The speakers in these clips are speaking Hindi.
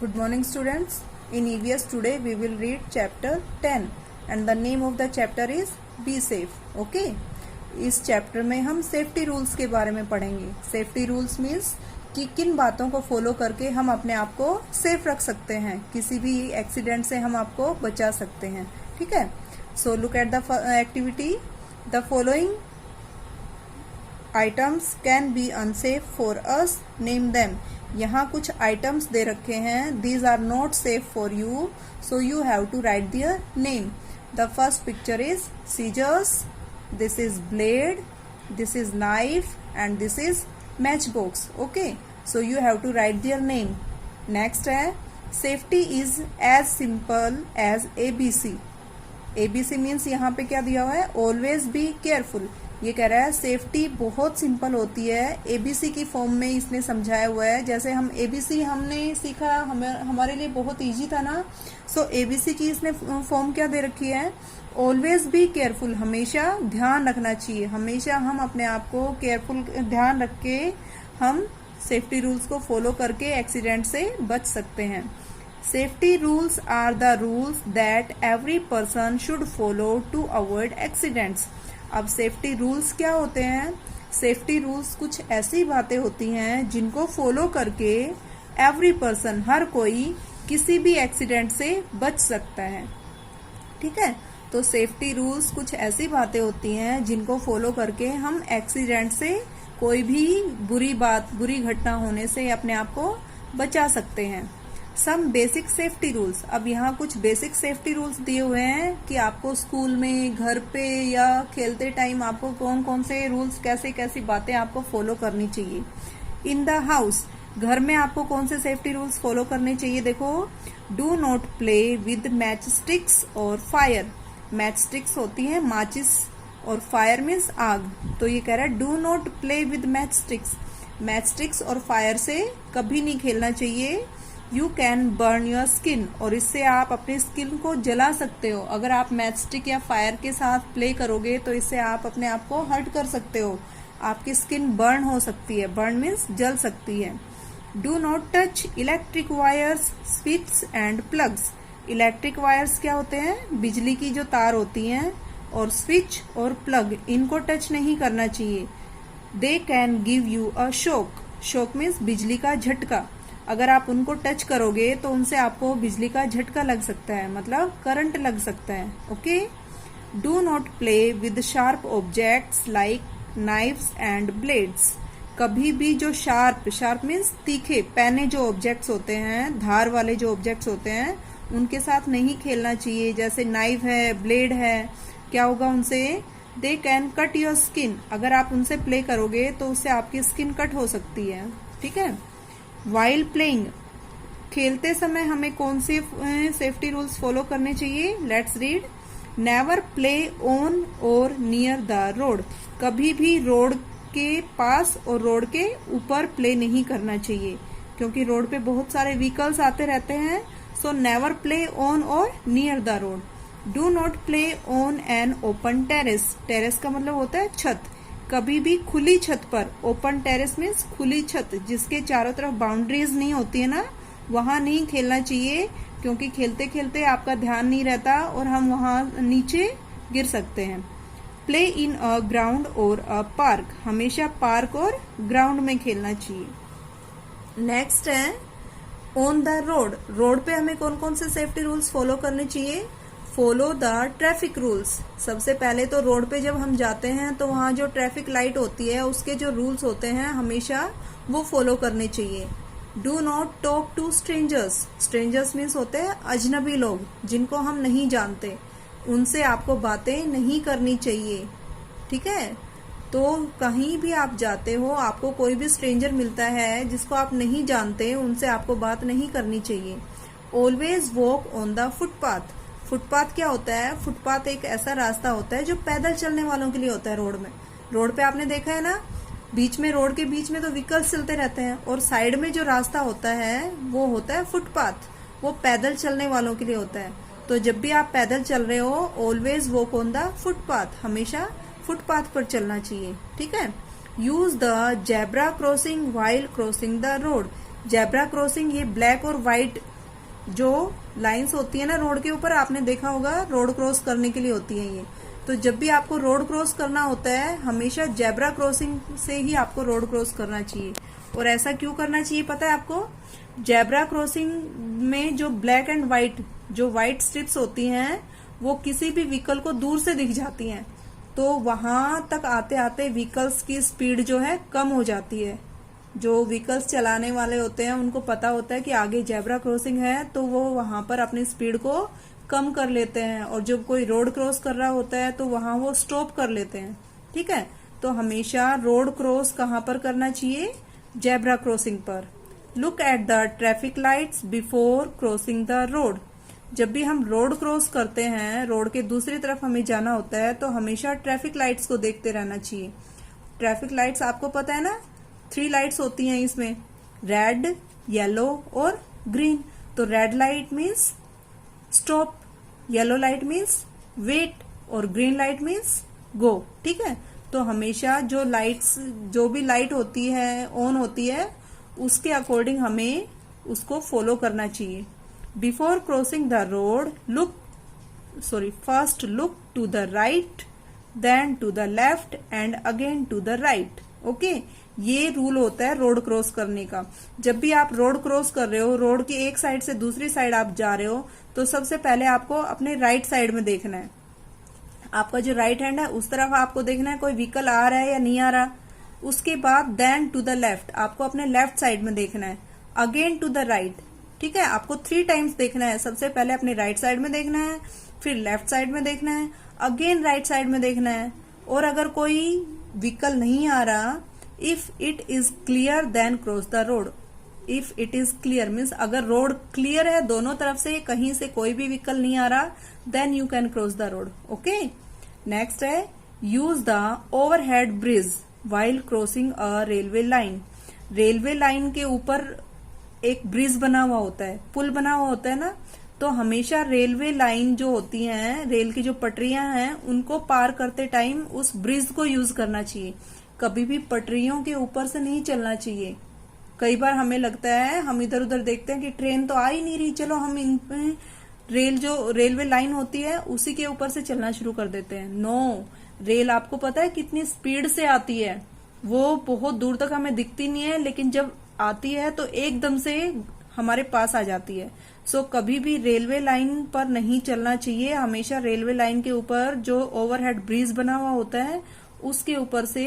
Good morning students. In EVS today we will read chapter 10 and the name of the chapter is Be Safe. Okay? इस चैप्टर में हम सेफ्टी रूल्स के बारे में पढ़ेंगे. सेफ्टी रूल्स मीन्स कि किन बातों को फॉलो करके हम अपने आप को सेफ रख सकते हैं, किसी भी एक्सीडेंट से हम आपको बचा सकते हैं. ठीक है. So look at the activity. The following items can be unsafe for us. Name them. यहाँ कुछ आइटम्स दे रखे हैं. These are not safe for you, so you have to write their name. The first picture is scissors, this is blade, this is knife and this is matchbox. Okay, so you have to write their name. Next है safety is as simple as ABC. ABC means यहाँ पे क्या दिया हुआ है, always be careful. ये कह रहा है सेफ्टी बहुत सिंपल होती है. एबीसी की फॉर्म में इसने समझाया हुआ है. जैसे हम एबीसी हमने सीखा, हमारे लिए बहुत इजी था ना. सो एबीसी की इसने फॉर्म क्या दे रखी है, ऑलवेज बी केयरफुल. हमेशा ध्यान रखना चाहिए. हमेशा हम अपने आप को केयरफुल ध्यान रख के हम सेफ्टी रूल्स को फॉलो करके एक्सीडेंट से बच सकते हैं. Safety rules are the rules that every person should follow to avoid accidents. अब सेफ्टी रूल्स क्या होते हैं? सेफ्टी रूल्स कुछ ऐसी बातें होती हैं जिनको फॉलो करके एवरी पर्सन, हर कोई किसी भी एक्सीडेंट से बच सकता है. ठीक है. तो सेफ्टी रूल्स कुछ ऐसी बातें होती हैं जिनको फॉलो करके हम एक्सीडेंट से, कोई भी बुरी घटना होने से अपने आप को बचा सकते हैं. Some basic safety rules. अब यहाँ कुछ बेसिक सेफ्टी रूल्स दिए हुए हैं कि आपको स्कूल में, घर पे या खेलते टाइम आपको कौन कौन से रूल्स, कैसी बातें आपको फॉलो करनी चाहिए. इन द हाउस, घर में आपको कौन से सेफ्टी रूल्स फॉलो करने चाहिए. देखो, do not play with match sticks और फायर. मैच स्टिक्स होती है माचिस और फायर मीन्स आग. तो ये कह रहा है do not play with match sticks. Match sticks और फायर से कभी नहीं खेलना चाहिए. You can burn your skin, और इससे आप अपनी स्किन को जला सकते हो. अगर आप मैच स्टिक या फायर के साथ प्ले करोगे तो इससे आप अपने आप को हर्ट कर सकते हो. आपकी स्किन बर्न हो सकती है. बर्न मीन्स जल सकती है. Do not touch electric wires, switch and plugs. Electric wires क्या होते हैं, बिजली की जो तार होती हैं, और स्विच और प्लग, इनको टच नहीं करना चाहिए. They can give you a shock. Shock means बिजली का झटका. अगर आप उनको टच करोगे तो उनसे आपको बिजली का झटका लग सकता है, मतलब करंट लग सकता है. Okay. Do not play with sharp objects like knifes and blades. कभी भी जो शार्प मीन्स तीखे, पैने जो ऑब्जेक्ट्स होते हैं, धार वाले जो ऑब्जेक्ट्स होते हैं, उनके साथ नहीं खेलना चाहिए. जैसे नाइफ है, ब्लेड है, क्या होगा उनसे, they can cut your skin. अगर आप उनसे प्ले करोगे तो उससे आपकी स्किन कट हो सकती है. ठीक है. वाइल प्लेइंग, खेलते समय हमें कौन से सेफ्टी रूल्स फॉलो करने चाहिए. Let's read. Never play on और नियर द रोड. कभी भी रोड के पास और रोड के ऊपर प्ले नहीं करना चाहिए, क्योंकि रोड पे बहुत सारे व्हीकल्स आते रहते हैं. सो नेवर प्ले ऑन और near the road. Do not play on an open terrace. Terrace का मतलब होता है छत. कभी भी खुली छत पर, ओपन टेरेस मीन्स खुली छत जिसके चारों तरफ बाउंड्रीज नहीं होती है ना, वहां नहीं खेलना चाहिए, क्योंकि खेलते खेलते आपका ध्यान नहीं रहता और हम वहां नीचे गिर सकते हैं. प्ले इन अ ग्राउंड और अ पार्क. हमेशा पार्क और ग्राउंड में खेलना चाहिए. नेक्स्ट है ऑन द रोड. रोड पे हमें कौन कौन से सेफ्टी रूल्स फॉलो करने चाहिए. Follow the traffic rules. सबसे पहले तो रोड पे जब हम जाते हैं तो वहाँ जो ट्रैफिक लाइट होती है उसके जो रूल्स होते हैं हमेशा वो फॉलो करने चाहिए. Do not talk to strangers. Strangers means होते हैं अजनबी लोग जिनको हम नहीं जानते. उनसे आपको बातें नहीं करनी चाहिए. ठीक है. तो कहीं भी आप जाते हो, आपको कोई भी स्ट्रेंजर मिलता है जिसको आप नहीं जानते, उनसे आपको बात नहीं करनी चाहिए. Always walk on the footpath. Footpath क्या होता है, फुटपाथ एक ऐसा रास्ता होता है जो पैदल चलने वालों के लिए होता है. रोड में, रोड पे आपने देखा है ना, बीच में, रोड के बीच में तो व्हीकल्स चलते रहते हैं, और साइड में जो रास्ता होता है वो होता है फुटपाथ. वो पैदल चलने वालों के लिए होता है. तो जब भी आप पैदल चल रहे हो, always walk on the footpath. हमेशा फुटपाथ पर चलना चाहिए. ठीक है. Use the zebra crossing while crossing the road. Zebra crossing, ये ब्लैक और व्हाइट जो लाइंस होती है ना रोड के ऊपर, आपने देखा होगा रोड क्रॉस करने के लिए होती है ये। तो जब भी आपको रोड क्रॉस करना होता है हमेशा जेब्रा क्रॉसिंग से ही आपको रोड क्रॉस करना चाहिए। और ऐसा क्यों करना चाहिए पता है आपको? जेब्रा क्रॉसिंग में जो ब्लैक एंड व्हाइट, जो व्हाइट स्ट्रिप्स होती हैं वो किसी भी व्हीकल को दूर से दिख जाती हैं, तो वहां तक आते आते व्हीकल्स की स्पीड जो है कम हो जाती है। जो व्हीकल्स चलाने वाले होते हैं उनको पता होता है कि आगे जेब्रा क्रॉसिंग है, तो वो वहां पर अपनी स्पीड को कम कर लेते हैं, और जब कोई रोड क्रॉस कर रहा होता है तो वहां वो स्टॉप कर लेते हैं। ठीक है, तो हमेशा रोड क्रॉस कहां पर करना चाहिए? जेब्रा क्रॉसिंग पर। Look at the traffic lights before crossing the road. जब भी हम रोड क्रॉस करते हैं, रोड के दूसरी तरफ हमें जाना होता है, तो हमेशा ट्रैफिक लाइट्स को देखते रहना चाहिए। ट्रैफिक लाइट्स आपको पता है ना, 3 लाइट्स होती हैं इसमें, रेड, येलो और ग्रीन। तो red light means stop, yellow light means wait, और ग्रीन लाइट मीन्स गो। ठीक है, तो हमेशा जो लाइट्स, जो भी लाइट होती है, ऑन होती है, उसके अकॉर्डिंग हमें उसको फॉलो करना चाहिए। Before crossing the road first look to the right, then to the left and again to the right. Okay, ये रूल होता है रोड क्रॉस करने का। जब भी आप रोड क्रॉस कर रहे हो, रोड की एक साइड से दूसरी साइड आप जा रहे हो, तो सबसे पहले आपको अपने राइट साइड में देखना है। आपका जो राइट हैंड है उस तरफ आपको देखना है कोई व्हीकल आ रहा है या नहीं आ रहा। उसके बाद देन टू द लेफ्ट, आपको अपने लेफ्ट साइड में देखना है। अगेन टू द राइट, ठीक है, आपको 3 टाइम्स देखना है। सबसे पहले अपने राइट साइड में देखना है, फिर लेफ्ट साइड में देखना है, अगेन राइट साइड में देखना है। और अगर कोई व्हीकल नहीं आ रहा, if it is clear then cross the road. If it is clear means अगर रोड क्लियर है दोनों तरफ से, कहीं से कोई भी व्हीकल नहीं आ रहा, then you can cross the road. Okay, next है use the overhead bridge while crossing a railway line. Railway line के ऊपर एक ब्रिज बना हुआ होता है, पुल बना हुआ होता है ना, तो हमेशा रेलवे लाइन जो होती है, रेल की जो पटरियां हैं, उनको पार करते टाइम उस ब्रिज को यूज करना चाहिए। कभी भी पटरियों के ऊपर से नहीं चलना चाहिए। कई बार हमें लगता है, हम इधर उधर देखते हैं कि ट्रेन तो आ ही नहीं रही, चलो हम इन जो रेलवे लाइन होती है उसी के ऊपर से चलना शुरू कर देते हैं। नो, रेल आपको पता है कितनी स्पीड से आती है, वो बहुत दूर तक हमें दिखती नहीं है, लेकिन जब आती है तो एकदम से हमारे पास आ जाती है। सो कभी भी रेलवे लाइन पर नहीं चलना चाहिए। हमेशा रेलवे लाइन के ऊपर जो ओवरहेड ब्रिज बना हुआ होता है उसके ऊपर से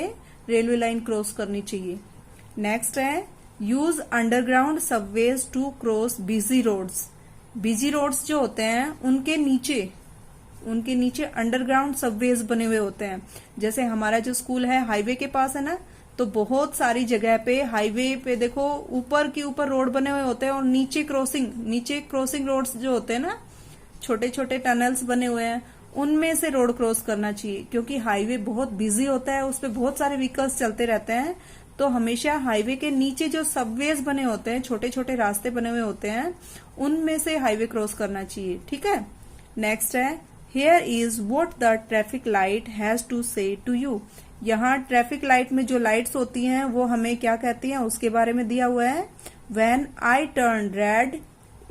रेलवे लाइन क्रॉस करनी चाहिए। नेक्स्ट है use underground subways to cross busy roads. Busy roads जो होते हैं उनके नीचे अंडरग्राउंड सबवेज बने हुए होते हैं। जैसे हमारा जो स्कूल है हाईवे के पास है ना, तो बहुत सारी जगह पे हाईवे पे देखो ऊपर के ऊपर रोड बने हुए होते हैं, और नीचे क्रॉसिंग रोड्स जो होते हैं ना, छोटे छोटे टनल्स बने हुए हैं, उनमें से रोड क्रॉस करना चाहिए। क्योंकि हाईवे बहुत बिजी होता है, उस पर बहुत सारे व्हीकल्स चलते रहते हैं, तो हमेशा हाईवे के नीचे जो सबवेज बने होते हैं, छोटे छोटे रास्ते बने हुए होते हैं, उनमें से हाईवे क्रॉस करना चाहिए। ठीक है, नेक्स्ट है here is what the traffic light has to say to you. यहाँ ट्रैफिक लाइट में जो लाइट्स होती हैं वो हमें क्या कहती हैं उसके बारे में दिया हुआ है। When I turn read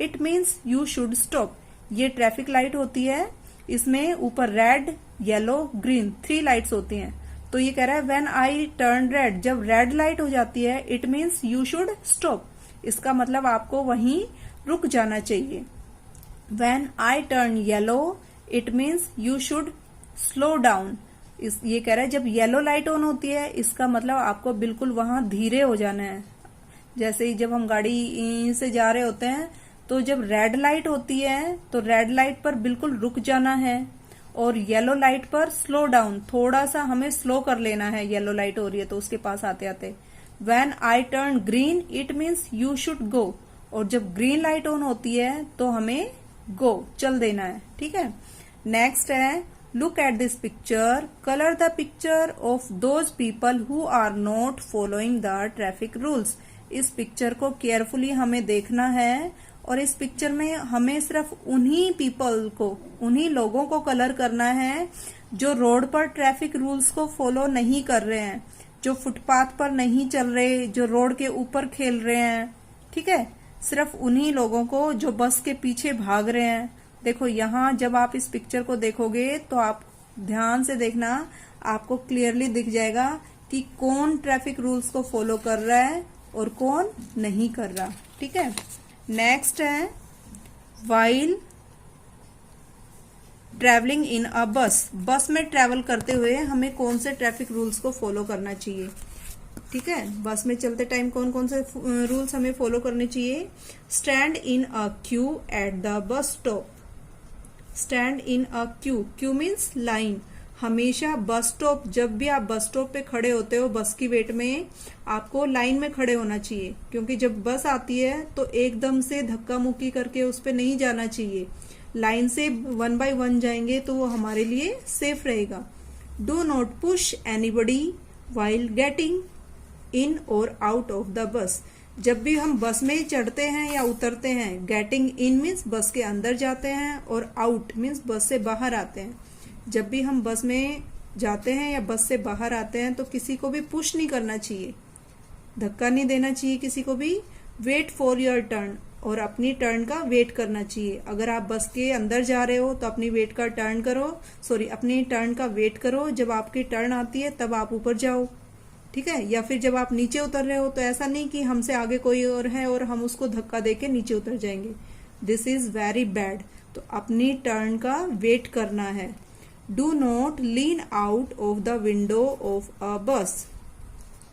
it means you should stop. ये ट्रैफिक लाइट होती है, इसमें ऊपर रेड, येलो, ग्रीन 3 लाइट्स होती हैं। तो ये कह रहा है व्हेन आई टर्न रेड, जब रेड लाइट हो जाती है it means you should stop. इसका मतलब आपको वहीं रुक जाना चाहिए। When I turn yellow it means you should slow down. ये कह रहा है जब येलो लाइट ऑन होती है इसका मतलब आपको बिल्कुल वहां धीरे हो जाना है। जैसे ही जब हम गाड़ी से जा रहे होते हैं तो जब रेड लाइट होती है तो रेड लाइट पर बिल्कुल रुक जाना है, और येलो लाइट पर स्लो डाउन, थोड़ा सा हमें स्लो कर लेना है। येलो लाइट हो रही है तो उसके पास आते आते। When I turn green it means you should go, और जब ग्रीन लाइट ऑन होती है तो हमें गो, चल देना है। ठीक है, नेक्स्ट है look at this picture, colour the picture of those people who are not following the traffic rules. इस पिक्चर को केयरफुली हमें देखना है, और इस पिक्चर में हमें सिर्फ उन्हीं लोगों को कलर करना है जो रोड पर ट्रैफिक रूल्स को फॉलो नहीं कर रहे हैं, जो फुटपाथ पर नहीं चल रहे, जो रोड के ऊपर खेल रहे हैं। ठीक है, सिर्फ उन्हीं लोगों को जो बस के पीछे भाग रहे हैं। देखो यहाँ जब आप इस पिक्चर को देखोगे तो आप ध्यान से देखना, आपको क्लियरली दिख जाएगा कि कौन ट्रैफिक रूल्स को फॉलो कर रहा है और कौन नहीं कर रहा। ठीक है, नेक्स्ट है वाइल ट्रैवलिंग इन अ बस। बस में ट्रैवल करते हुए हमें कौन से ट्रैफिक रूल्स को फॉलो करना चाहिए। ठीक है, बस में चलते टाइम कौन कौन से रूल्स हमें फॉलो करने चाहिए। Stand in a Q at the bus stop. Stand in a Q, Q means line. हमेशा बस स्टॉप, जब भी आप बस स्टॉप पे खड़े होते हो बस की वेट में, आपको लाइन में खड़े होना चाहिए, क्योंकि जब बस आती है तो एकदम से धक्का मुक्की करके उस पे नहीं जाना चाहिए। लाइन से 1 बाय 1 जाएंगे तो वो हमारे लिए सेफ रहेगा। Do not push anybody while getting in और आउट ऑफ द बस। जब भी हम बस में चढ़ते हैं या उतरते हैं, गेटिंग इन मीन्स बस के अंदर जाते हैं और आउट मीन्स बस से बाहर आते हैं। जब भी हम बस में जाते हैं या बस से बाहर आते हैं तो किसी को भी पुश नहीं करना चाहिए, धक्का नहीं देना चाहिए किसी को भी। वेट फॉर योर टर्न, और अपनी टर्न का वेट करना चाहिए। अगर आप बस के अंदर जा रहे हो तो अपनी अपनी टर्न का वेट करो। जब आपकी टर्न आती है तब आप ऊपर जाओ। ठीक है, या फिर जब आप नीचे उतर रहे हो तो ऐसा नहीं कि हमसे आगे कोई और है और हम उसको धक्का देके नीचे उतर जाएंगे। This is very bad. तो अपनी टर्न का वेट करना है। Do not lean out of the window of a बस।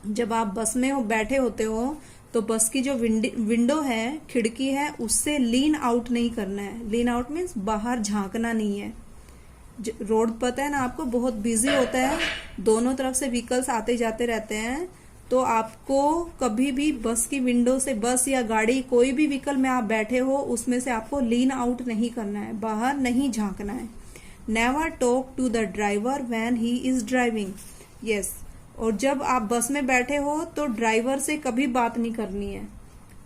जब आप बस में बैठे होते हो तो बस की जो विंडो है, खिड़की है, उससे लीन आउट नहीं करना है। लीन आउट मीन्स बाहर झांकना नहीं है। रोड पता है ना आपको, बहुत बिजी होता है, दोनों तरफ से व्हीकल्स आते जाते रहते हैं, तो आपको कभी भी बस की विंडो से, बस या गाड़ी कोई भी व्हीकल में आप बैठे हो उसमें से आपको लीन आउट नहीं करना है, बाहर नहीं झांकना है। Never talk to the driver when he is driving. Yes, और जब आप बस में बैठे हो तो ड्राइवर से कभी बात नहीं करनी है।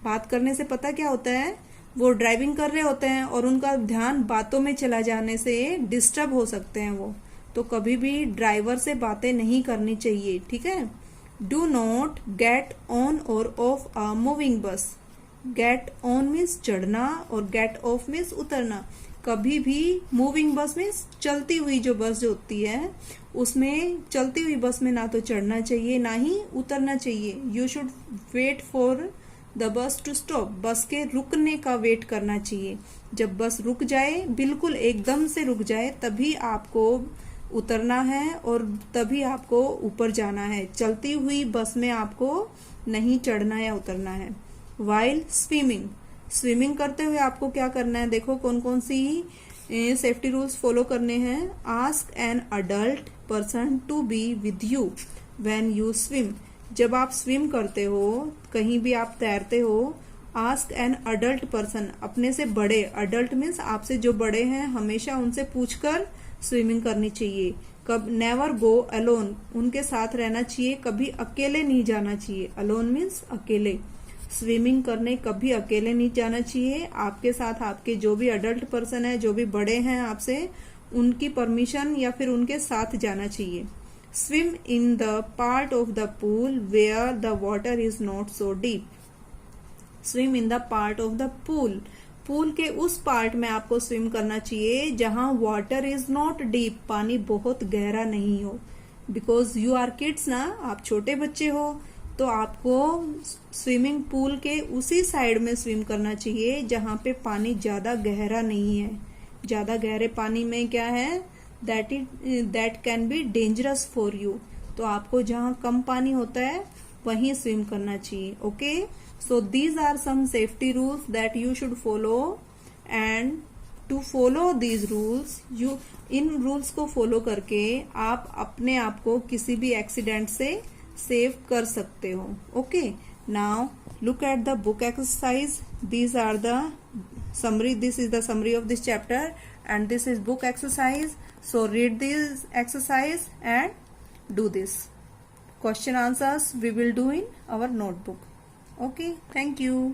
बात करने से पता क्या होता है, वो ड्राइविंग कर रहे होते हैं और उनका ध्यान बातों में चला जाने से डिस्टर्ब हो सकते हैं वो, तो कभी भी ड्राइवर से बातें नहीं करनी चाहिए। ठीक है। डू नॉट गेट ऑन और ऑफ अ मूविंग बस। गेट ऑन मीन्स चढ़ना और गेट ऑफ मीन्स उतरना। कभी भी मूविंग बस मीन्स चलती हुई जो बस जो होती है, उसमें चलती हुई बस में ना तो चढ़ना चाहिए ना ही उतरना चाहिए। You should wait for the bus to stop. Bus के रुकने का वेट करना चाहिए। जब बस रुक जाए, बिल्कुल एकदम से रुक जाए, तभी आपको उतरना है और तभी आपको ऊपर जाना है। चलती हुई बस में आपको नहीं चढ़ना या उतरना है। वाइल स्विमिंग, स्विमिंग करते हुए आपको क्या करना है, देखो कौन कौन सी सेफ्टी रूल्स फॉलो करने हैं। Ask an adult person to be with you when you swim. जब आप स्विम करते हो, कहीं भी आप तैरते हो, आस्क एन अडल्ट पर्सन, अपने से बड़े, अडल्ट मीन्स आपसे जो बड़े हैं, हमेशा उनसे पूछकर स्विमिंग करनी चाहिए। कब नेवर गो अलोन, उनके साथ रहना चाहिए, कभी अकेले नहीं जाना चाहिए। अलोन मीन्स अकेले। स्विमिंग करने कभी अकेले नहीं जाना चाहिए। आपके साथ आपके जो भी अडल्ट पर्सन है, जो भी बड़े हैं आपसे, उनकी परमिशन या फिर उनके साथ जाना चाहिए। Swim in the part of the pool where the water is not so deep. Swim in the part of the pool, pool के उस पार्ट में आपको स्विम करना चाहिए जहां वाटर इज नॉट डीप, पानी बहुत गहरा नहीं हो। बिकॉज यू आर किड्स ना, आप छोटे बच्चे हो, तो आपको स्विमिंग पूल के उसी साइड में स्विम करना चाहिए जहां पे पानी ज्यादा गहरा नहीं है। ज्यादा गहरे पानी में क्या है, that can be dangerous for you. तो आपको जहां कम पानी होता है वहीं स्विम करना चाहिए। Okay, so these are some safety rules that you should follow, and to follow these rules, you इन रूल्स को फॉलो करके आप अपने आप को किसी भी एक्सीडेंट से सेव कर सकते हो। Okay, now look at the book exercise. These are the summary, this is the summary of this chapter and this is book exercise. So read this exercise and do this. Question answers we will do in our notebook. Okay, thank you.